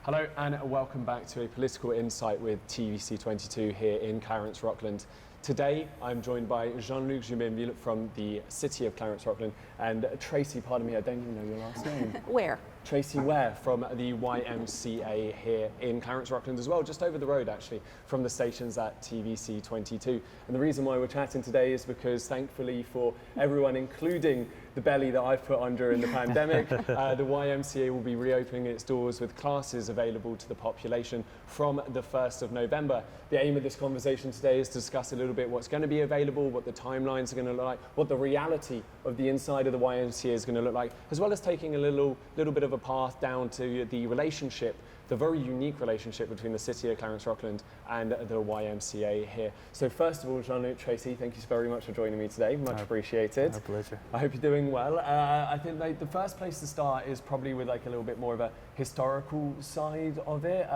Hello and welcome back to a Political Insight with TVC22 here in Clarence-Rockland. Today I'm joined by Jean-Luc Jubinville from the City of Clarence-Rockland and Tracy, pardon me, I don't even know your last name. Ware. Tracy Ware from the YMCA here in Clarence-Rockland as well, just over the road actually from the stations at TVC22. And the reason why we're chatting today is because thankfully for everyone, including the belly that I've put under in the pandemic, the YMCA will be reopening its doors with classes available to the population from the 1st of November. The aim of this conversation today is to discuss a little bit what's going to be available, what the timelines are going to look like, what the reality of the inside of the YMCA is going to look like, as well as taking a little bit of a path down to the relationship, the very unique relationship between the City of Clarence-Rockland and the YMCA here. So first of all, Jean-Luc, Tracy, thank you very much for joining me today. Much appreciated. My pleasure. I hope you're doing well. I think the first place to start is probably with like a little bit more of a historical side of it.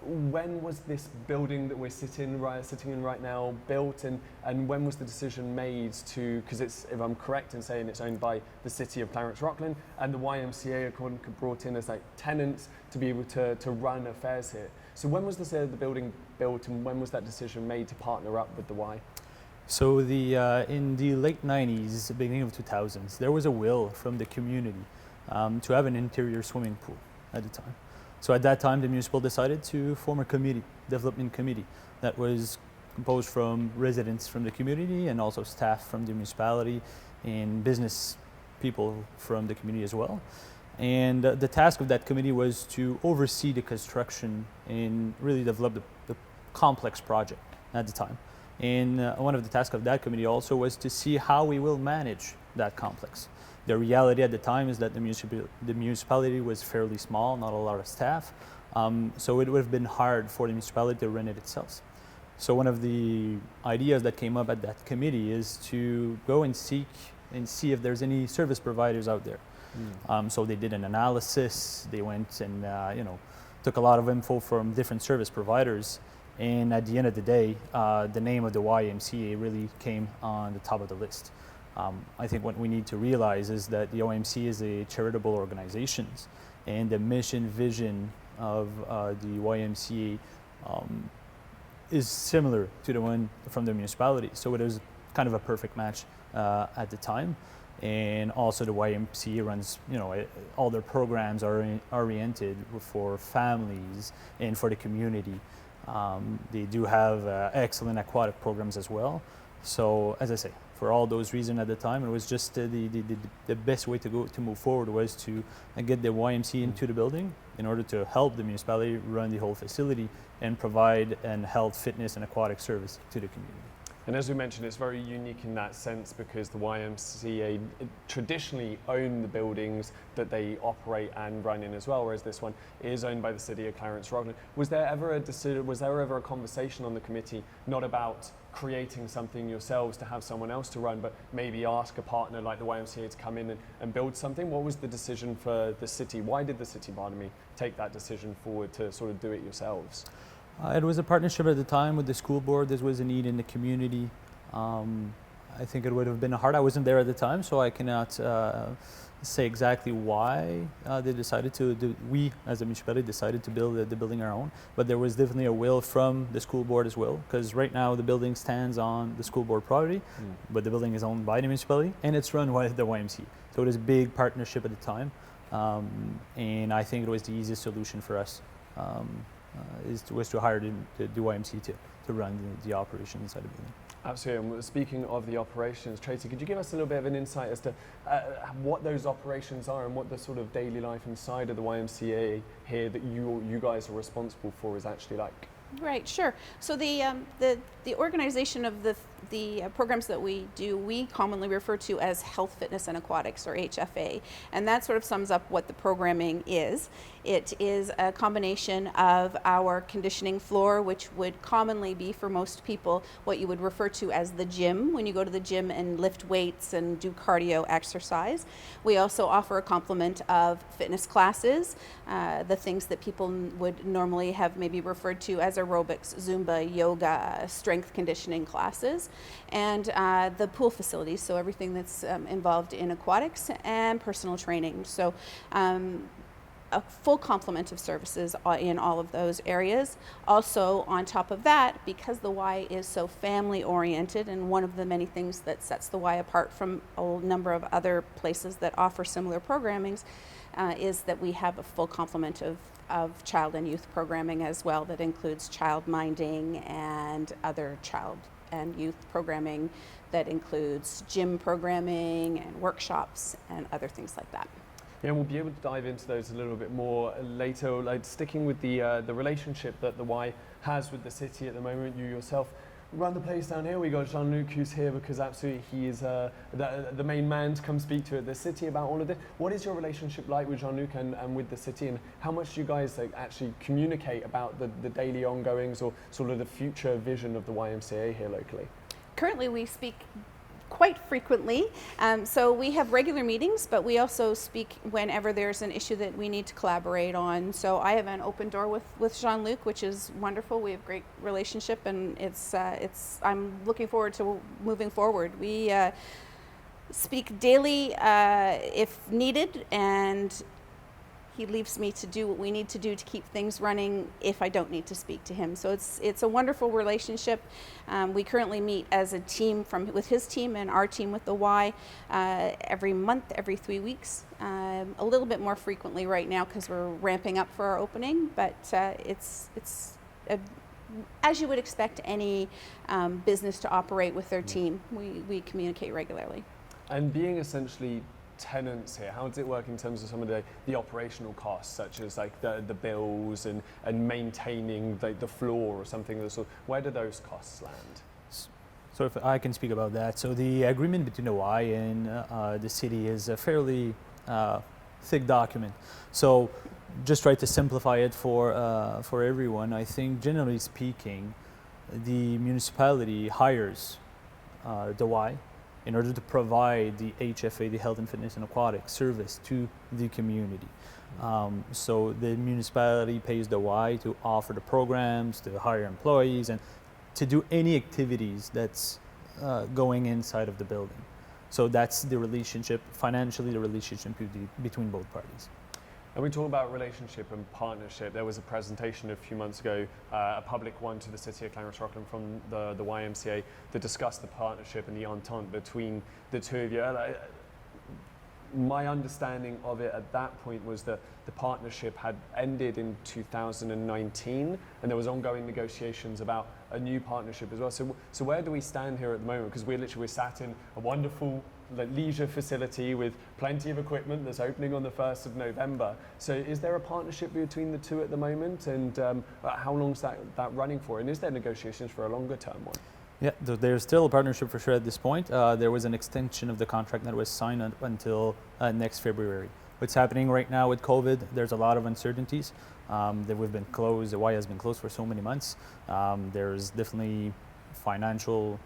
When was this building that we're sitting in right now built, and when was the decision made to, because it's, if I'm correct in saying it's owned by the City of Clarence-Rockland and the YMCA are brought in as like tenants to be able to run affairs here. So when was the building built, and when was that decision made to partner up with the Y? So in the late 90s, beginning of 2000s, there was a will from the community to have an interior swimming pool at the time. So at that time, the municipal decided to form a committee, development committee, that was composed from residents from the community and also staff from the municipality and business people from the community as well. And the task of that committee was to oversee the construction and really develop the complex project at the time. And one of the tasks of that committee also was to see how we will manage that complex. The reality at the time is that the municipality was fairly small, not a lot of staff, so it would have been hard for the municipality to run it itself. So one of the ideas that came up at that committee is to go and seek and see if there's any service providers out there. So they did an analysis, they went and took a lot of info from different service providers, and at the end of the day, the name of the YMCA really came on the top of the list. I think what we need to realize is that the YMCA is a charitable organization, and the mission vision of the YMCA is similar to the one from the municipality. So it was kind of a perfect match at the time. And also the YMCA runs, all their programs are oriented for families and for the community. They do have excellent aquatic programs as well. So as I say, for all those reasons at the time, it was just the best way to move forward was to get the YMCA into the building in order to help the municipality run the whole facility and provide an health, fitness, and aquatic service to the community. And as we mentioned, it's very unique in that sense because the YMCA traditionally own the buildings that they operate and run in as well, whereas this one is owned by the City of Clarence-Rockland. Was there ever a conversation on the committee, not about creating something yourselves to have someone else to run, but maybe ask a partner like the YMCA to come in and build something? What was the decision for the city? Why did the city, take that decision forward to sort of do it yourselves? It was a partnership at the time with the school board. This was a need in the community. I think it would have been hard. I wasn't there at the time, so I cannot say exactly why they decided to we as a municipality decided to build the building our own. But there was definitely a will from the school board as well, because right now the building stands on the school board property, but the building is owned by the municipality and it's run by the YMCA. So it was a big partnership at the time, and I think it was the easiest solution for us. Was to hire the YMCA to run the operations inside the building. Absolutely. And speaking of the operations, Tracy, could you give us a little bit of an insight as to what those operations are and what the sort of daily life inside of the YMCA here that you guys are responsible for is actually like? Right, sure. So the organization of the programs that we do, we commonly refer to as Health, Fitness, and Aquatics, or HFA, and that sort of sums up what the programming is. It is a combination of our conditioning floor, which would commonly be for most people what you would refer to as the gym, when you go to the gym and lift weights and do cardio exercise. We also offer a complement of fitness classes, the things that people would normally have maybe referred to as aerobics, Zumba, yoga, strength conditioning classes, and the pool facilities, so everything that's involved in aquatics and personal training. So a full complement of services in all of those areas. Also, on top of that, because the Y is so family oriented, and one of the many things that sets the Y apart from a number of other places that offer similar programmings is that we have a full complement of child and youth programming as well, that includes child minding and other child and youth programming that includes gym programming and workshops and other things like that. Yeah, and we'll be able to dive into those a little bit more later. Like sticking with the relationship that the Y has with the city at the moment. You yourself run the place down here. We got Jean-Luc who's here because absolutely he is the main man to come speak to at the city about all of this. What is your relationship like with Jean-Luc and with the city, and how much do you guys actually communicate about the daily ongoings or sort of the future vision of the YMCA here locally? Currently we speak quite frequently. So we have regular meetings, but we also speak whenever there's an issue that we need to collaborate on. So I have an open door with Jean-Luc, which is wonderful. We have great relationship, and I'm looking forward to moving forward. We speak daily if needed, and he leaves me to do what we need to do to keep things running if I don't need to speak to him. So it's a wonderful relationship. We currently meet as a team with his team and our team with the Y every month, every 3 weeks. A little bit more frequently right now because we're ramping up for our opening, but it's as you would expect any business to operate with their team. We communicate regularly. And being essentially tenants here, how does it work in terms of some of the operational costs, such as like the bills and maintaining the floor or something of the sort? Where do those costs land? So if I can speak about that. So the agreement between the Y and the city is a fairly thick document. So just try to simplify it for everyone. I think generally speaking, the municipality hires the Y in order to provide the HFA, the Health and Fitness and Aquatic service to the community. So the municipality pays the Y to offer the programs, to hire employees, and to do any activities that's going inside of the building. So that's the relationship, financially the relationship between both parties. And we talk about relationship and partnership. There was a presentation a few months ago, a public one to the City of Clarence-Rockland from the YMCA that discussed the partnership and the entente between the two of you. My understanding of it at that point was that the partnership had ended in 2019 and there was ongoing negotiations about a new partnership as well. So where do we stand here at the moment? Because we're sat in a wonderful leisure facility with plenty of equipment that's opening on the 1st of November. So is there a partnership between the two at the moment, and how long's that running for? And is there negotiations for a longer term one? Yeah, there's still a partnership for sure at this point. There was an extension of the contract that was signed until next February. What's happening right now with COVID, there's a lot of uncertainties. That we've been closed, the Y has been closed for so many months. There's definitely financial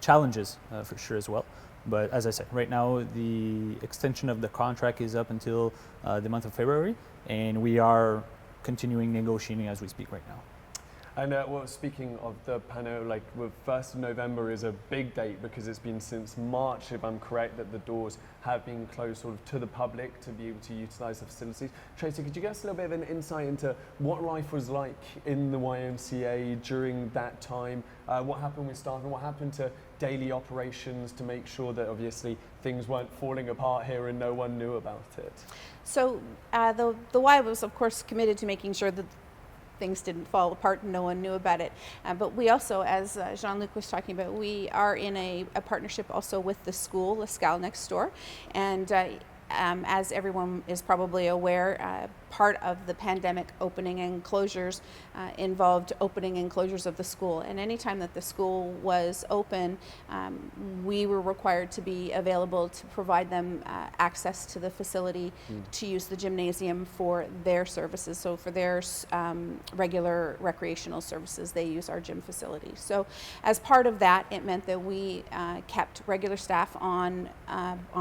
challenges for sure as well. But as I said, right now the extension of the contract is up until the month of February, and we are continuing negotiating as we speak right now. And well, speaking of the panel, like 1st of November is a big date because it's been since March, if I'm correct, that the doors have been closed sort of to the public to be able to utilise the facilities. Tracy, could you give us a little bit of an insight into what life was like in the YMCA during that time? What happened with staff and what happened to daily operations to make sure that obviously things weren't falling apart here and no one knew about it? So the Y was of course committed to making sure that things didn't fall apart and no one knew about it. But we also, as Jean-Luc was talking about, we are in a partnership also with the school, the SCAL next door. And as everyone is probably aware, part of the pandemic opening and closures involved opening and closures of the school. And anytime that the school was open, we were required to be available to provide them access to the facility to use the gymnasium for their services. So for their regular recreational services, they use our gym facility. So as part of that, it meant that we kept regular staff on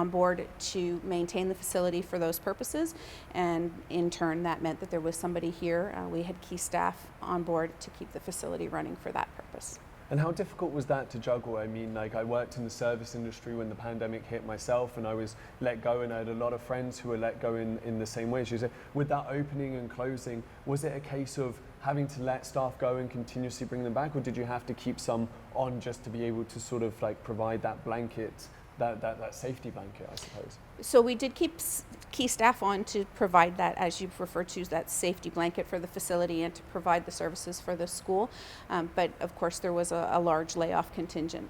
board to maintain the facility for those purposes, and in turn that meant that there was somebody here. We had key staff on board to keep the facility running for that purpose. And how difficult was that to juggle? I mean, like I worked in the service industry when the pandemic hit myself, and I was let go, and I had a lot of friends who were let go in the same way. So with that opening and closing, was it a case of having to let staff go and continuously bring them back, or did you have to keep some on just to be able to sort of like provide that blanket, that safety blanket, I suppose? So we did keep key staff on to provide that, as you refer to, that safety blanket for the facility and to provide the services for the school. But of course, there was a large layoff contingent.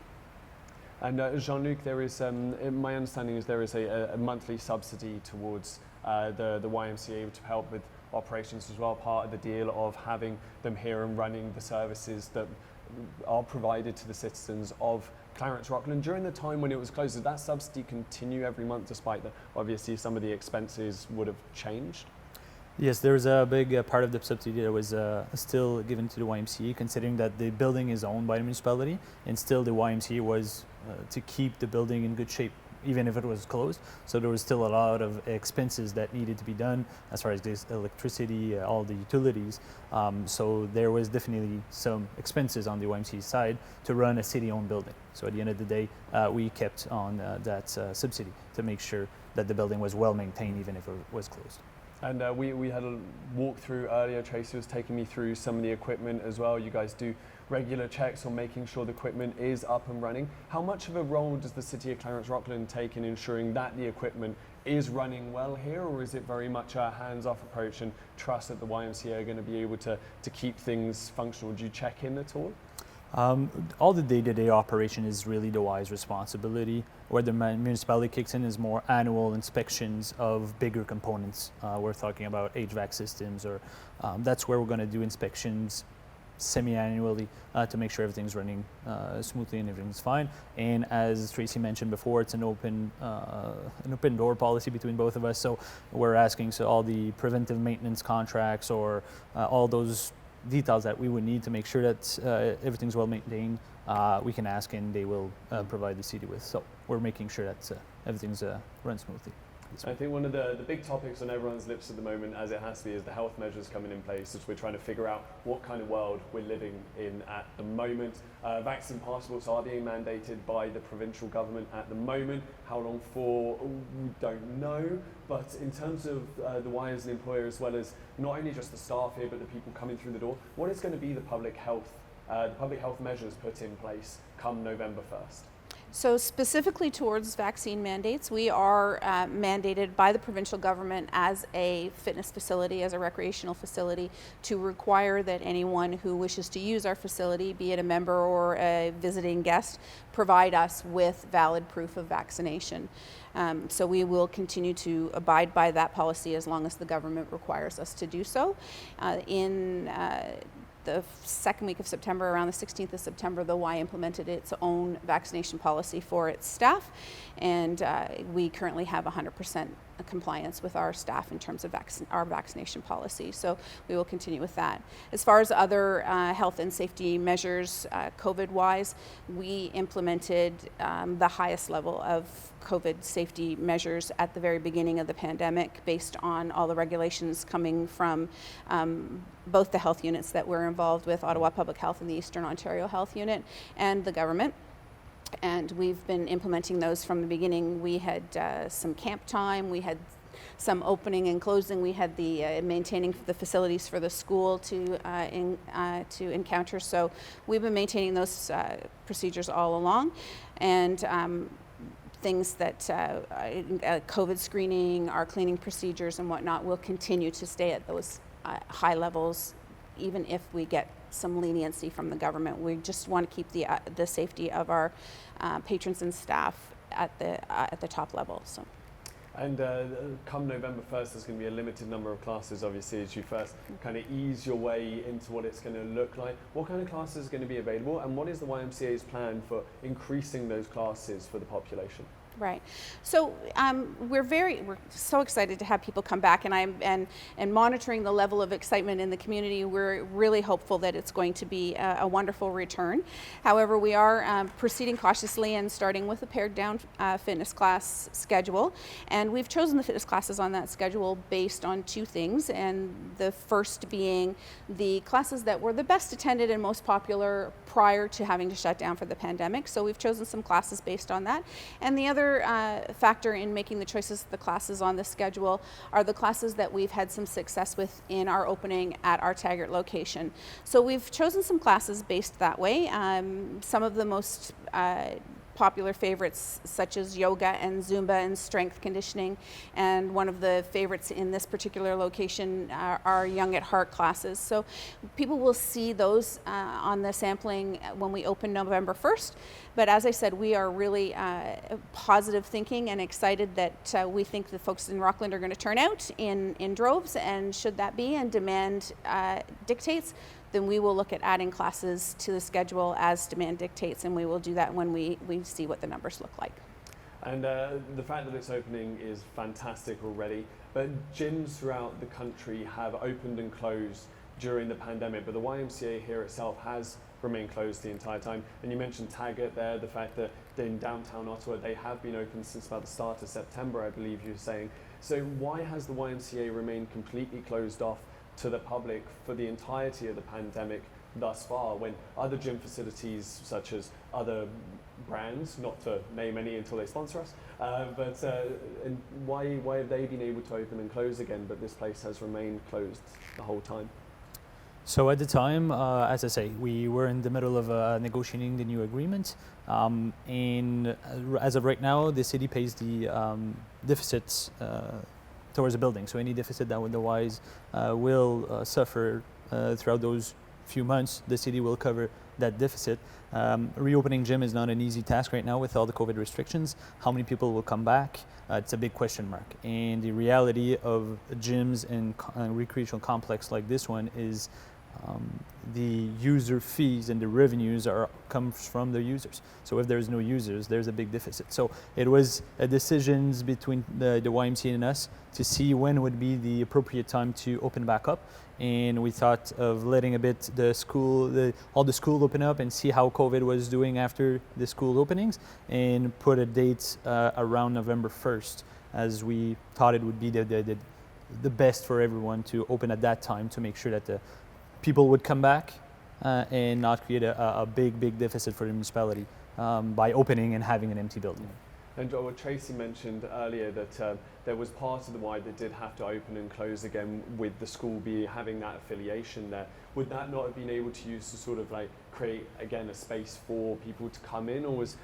And Jean-Luc, there is, my understanding is there is a monthly subsidy towards the YMCA to help with operations as well, part of the deal of having them here and running the services that are provided to the citizens of Clarence-Rockland. During the time when it was closed, did that subsidy continue every month despite that obviously some of the expenses would have changed? Yes, there was a big part of the subsidy that was still given to the YMCA, considering that the building is owned by the municipality, and still the YMCA was to keep the building in good shape, even if it was closed. So there was still a lot of expenses that needed to be done as far as this electricity, all the utilities. So there was definitely some expenses on the YMCA side to run a city-owned building. So at the end of the day, we kept on that subsidy to make sure that the building was well maintained, even if it was closed. And we had a walk through earlier. Tracy was taking me through some of the equipment as well. You guys do regular checks on making sure the equipment is up and running. How much of a role does the City of Clarence-Rockland take in ensuring that the equipment is running well here, or is it very much a hands-off approach and trust that the YMCA are going to be able to keep things functional? Do you check in at all? All the day-to-day operation is really the Y's responsibility. Where the municipality kicks in is more annual inspections of bigger components. We're talking about HVAC systems, or that's where we're going to do inspections semi-annually to make sure everything's running smoothly and everything's fine. And as Tracy mentioned before, it's an open door policy between both of us. So we're asking all the preventive maintenance contracts or all those details that we would need to make sure that everything's well maintained, we can ask and they will provide the city with. So we're making sure that everything's run smoothly. I think one of the big topics on everyone's lips at the moment, as it has to be, is the health measures coming in place as we're trying to figure out what kind of world we're living in at the moment. Vaccine passports are being mandated by the provincial government at the moment. How long for, we don't know. But in terms of the Y as an employer, as well as not only just the staff here, but the people coming through the door, what is going to be the public health measures put in place come November 1st? So specifically towards vaccine mandates, we are mandated by the provincial government as a fitness facility, as a recreational facility, to require that anyone who wishes to use our facility, be it a member or a visiting guest, provide us with valid proof of vaccination. So we will continue to abide by that policy as long as the government requires us to do so. In the second week of September, around the 16th of September, the Y implemented its own vaccination policy for its staff, and we currently have 100% compliance with our staff in terms of our vaccination policy. So we will continue with that. As far as other health and safety measures, COVID-wise, we implemented the highest level of COVID safety measures at the very beginning of the pandemic based on all the regulations coming from both the health units that we're involved with, Ottawa Public Health and the Eastern Ontario Health Unit, and the government. And we've been implementing those from the beginning. We had some camp time, we had some opening and closing, we had the maintaining the facilities for the school to encounter. So we've been maintaining those procedures all along. And things that COVID screening, our cleaning procedures and whatnot will continue to stay at those high levels, even if we get some leniency from the government. We just want to keep the safety of our patrons and staff at the top level. So. And come November 1st, there's going to be a limited number of classes, obviously, as you first kind of ease your way into what it's going to look like. What kind of classes are going to be available, and what is the YMCA's plan for increasing those classes for the population? Right. So we're so excited to have people come back, and monitoring the level of excitement in the community. We're really hopeful that it's going to be a wonderful return. However, we are proceeding cautiously and starting with a pared down fitness class schedule, and we've chosen the fitness classes on that schedule based on two things, and the first being the classes that were the best attended and most popular prior to having to shut down for the pandemic. So we've chosen some classes based on that, and the other factor in making the choices of the classes on the schedule are the classes that we've had some success with in our opening at our Taggart location. So we've chosen some classes based that way. Some of the most popular favorites such as yoga and Zumba and strength conditioning, and one of the favorites in this particular location are Young at Heart classes. So people will see those on the sampling when we open November 1st. But as I said, we are really positive thinking and excited that we think the folks in Rockland are going to turn out in droves, and should that be and demand dictates, then we will look at adding classes to the schedule as demand dictates, and we will do that when we see what the numbers look like. And the fact that it's opening is fantastic already, but gyms throughout the country have opened and closed during the pandemic, but the YMCA here itself has remained closed the entire time. And you mentioned Taggart there, the fact that in downtown Ottawa they have been open since about the start of September, I believe you were saying. So why has the YMCA remained completely closed off to the public for the entirety of the pandemic thus far, when other gym facilities such as other brands, not to name any until they sponsor us, and why have they been able to open and close again, but this place has remained closed the whole time? So at the time, as I say, we were in the middle of negotiating the new agreement, and as of right now, the city pays the deficits towards the building. So any deficit that otherwise will suffer throughout those few months, the city will cover that deficit. Reopening gym is not an easy task right now with all the COVID restrictions. How many people will come back? It's a big question mark. And the reality of gyms and recreational complex like this one is the user fees and the revenues comes from the users. So if there's no users, there's a big deficit. So it was a decisions between the YMCA and us to see when would be the appropriate time to open back up. And we thought of letting a bit all the school open up and see how COVID was doing after the school openings, and put a date around November 1st, as we thought it would be the best for everyone to open at that time, to make sure that the people would come back and not create a big deficit for the municipality by opening and having an empty building. And what Tracy mentioned earlier, that there was part of the Y that did have to open and close again, with the school having that affiliation there. Would that not have been able to use to sort of like create again a space for people to come in, or was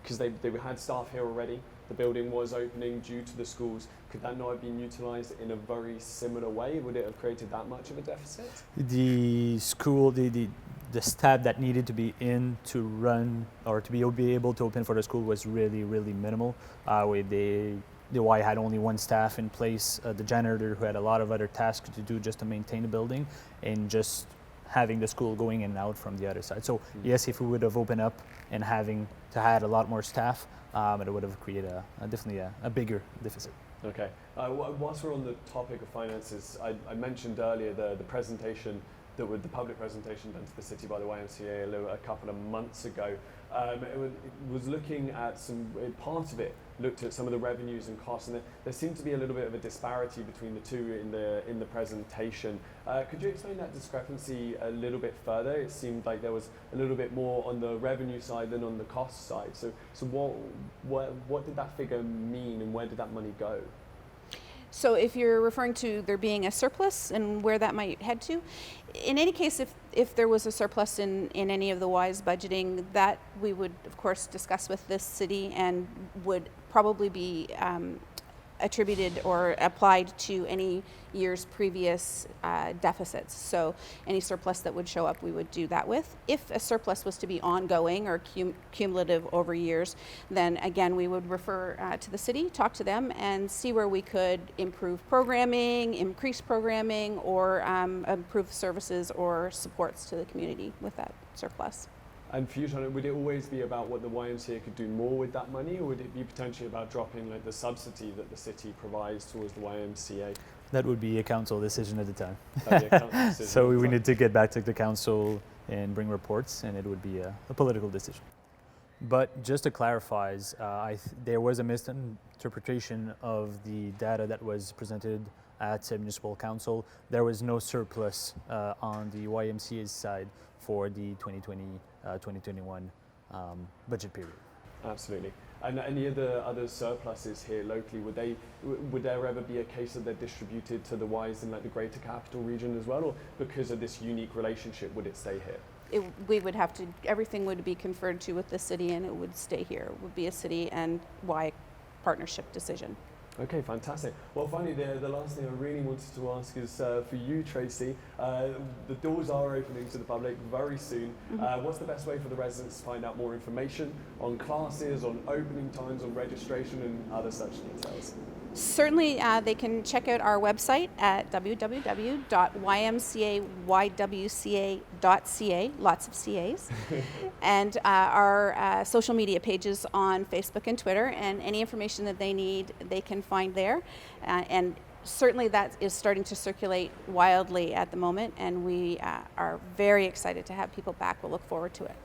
because they had staff here already, the building was opening due to the schools, could that not have been utilised in a very similar way? Would it have created that much of a deficit? The school, the staff that needed to be in to run or to be able to open for the school was really minimal. The Y had only one staff in place, the janitor, who had a lot of other tasks to do just to maintain the building, and just having the school going in and out from the other side. So yes, if we would have opened up and having to had a lot more staff, it would have created definitely a bigger deficit. Okay. Whilst we're on the topic of finances, I mentioned earlier the presentation, the public presentation done to the city by the YMCA a couple of months ago. It was looking at part of it looked at some of the revenues and costs, and there seemed to be a little bit of a disparity between the two in the presentation. Could you explain that discrepancy a little bit further? It seemed like there was a little bit more on the revenue side than on the cost side. So what did that figure mean, and where did that money go? So if you're referring to there being a surplus and where that might head to, in any case, if there was a surplus in any of the Y's budgeting, that we would of course discuss with this city and would probably be attributed or applied to any year's previous deficits. So any surplus that would show up, we would do that with. If a surplus was to be ongoing or cumulative over years, then again we would refer to the city, talk to them, and see where we could improve programming, increase programming, or improve services or supports to the community with that surplus. And for you, Jean-Luc, would it always be about what the YMCA could do more with that money, or would it be potentially about dropping like the subsidy that the city provides towards the YMCA? That would be a council decision at the time. That'd be a council decision. So we need to get back to the council and bring reports, and it would be a political decision. But just to clarify, there was a misinterpretation of the data that was presented at municipal council. There was no surplus on the YMCA's side for the 2020-2021 budget period. Absolutely. And any of the other surpluses here locally, would there ever be a case that they're distributed to the Ys in like the greater capital region as well, or because of this unique relationship, would it stay here? We would have to, everything would be conferred to with the city, and it would stay here. It would be a city and Y partnership decision. Okay, fantastic. Well, finally, the last thing I really wanted to ask is for you, Tracy. The doors are opening to the public very soon. What's the best way for the residents to find out more information on classes, on opening times, on registration, and other such details? Certainly, they can check out our website at www.YMCA-YWCA.ca, lots of CAs, and our social media pages on Facebook and Twitter, and any information that they need, they can find there. And certainly that is starting to circulate wildly at the moment, and we are very excited to have people back. We'll look forward to it.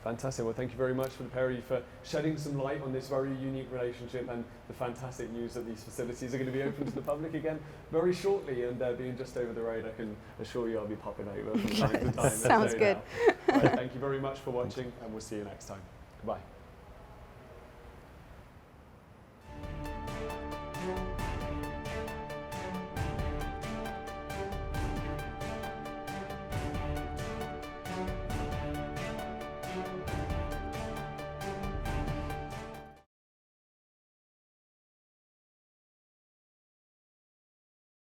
Fantastic. Well, thank you very much for the pair of you for shedding some light on this very unique relationship and the fantastic news that these facilities are going to be open to the public again very shortly. And being just over the road, I can assure you I'll be popping over from time to time. Sounds good. Right, thank you very much for watching, and we'll see you next time. Goodbye.